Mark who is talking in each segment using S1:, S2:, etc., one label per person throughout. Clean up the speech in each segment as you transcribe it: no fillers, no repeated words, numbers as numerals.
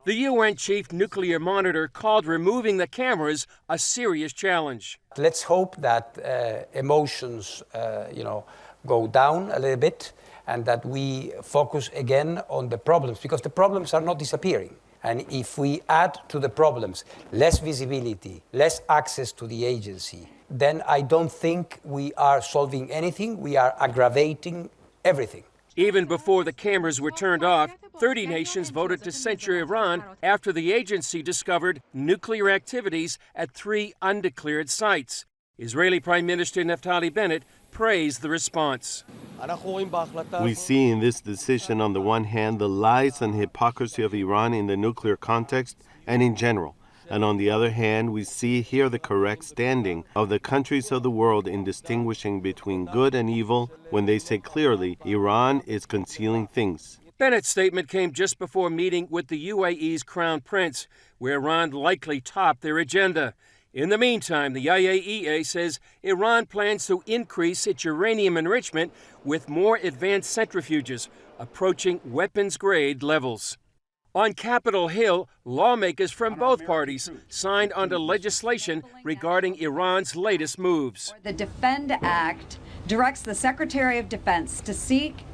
S1: The UN chief nuclear monitor called removing the cameras a serious challenge.
S2: Let's hope that emotions, go down a little bit and that we focus again on the problems, because the problems are not disappearing. And if we add to the problems less visibility, less access to the agency, then I don't think we are solving anything. We are aggravating everything.
S1: Even before the cameras were turned off, 30 nations voted to censure Iran after the agency discovered nuclear activities at 3 undeclared sites. Israeli Prime Minister Naftali Bennett praised the response.
S3: We see in this decision, on the one hand, the lies and hypocrisy of Iran in the nuclear context and in general. And on the other hand, we see here the correct standing of the countries of the world in distinguishing between good and evil when they say clearly Iran is concealing things.
S1: Bennett's statement came just before meeting with the UAE's Crown Prince, where Iran likely topped their agenda. In the meantime, the IAEA says Iran plans to increase its uranium enrichment with more advanced centrifuges, approaching weapons-grade levels. On Capitol Hill, lawmakers from both parties signed onto legislation regarding Iran's latest moves.
S4: The Defend Act directs the Secretary of Defense to seek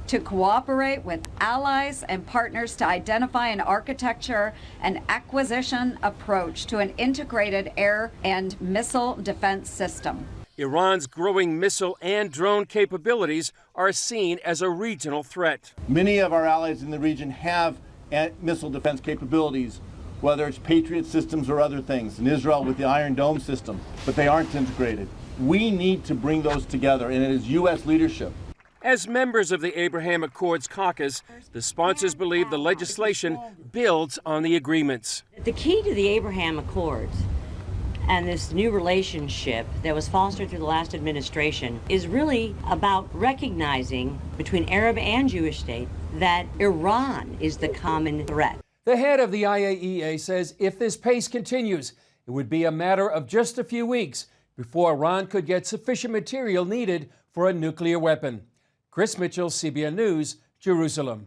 S4: to cooperate with allies and partners to identify an architecture and acquisition approach to an integrated air and missile defense system.
S1: Iran's growing missile and drone capabilities are seen as a regional threat.
S5: Many of our allies in the region have missile defense capabilities, whether it's Patriot systems or other things, in Israel with the Iron Dome system, but they aren't integrated. We need to bring those together, and it is U.S. leadership.
S1: As members of the Abraham Accords caucus, the sponsors believe the legislation builds on the agreements.
S6: The key to the Abraham Accords and this new relationship that was fostered through the last administration is really about recognizing between Arab and Jewish states that Iran is the common threat.
S1: The head of the IAEA says if this pace continues, it would be a matter of just a few weeks before Iran could get sufficient material needed for a nuclear weapon. Chris Mitchell, CBN News, Jerusalem.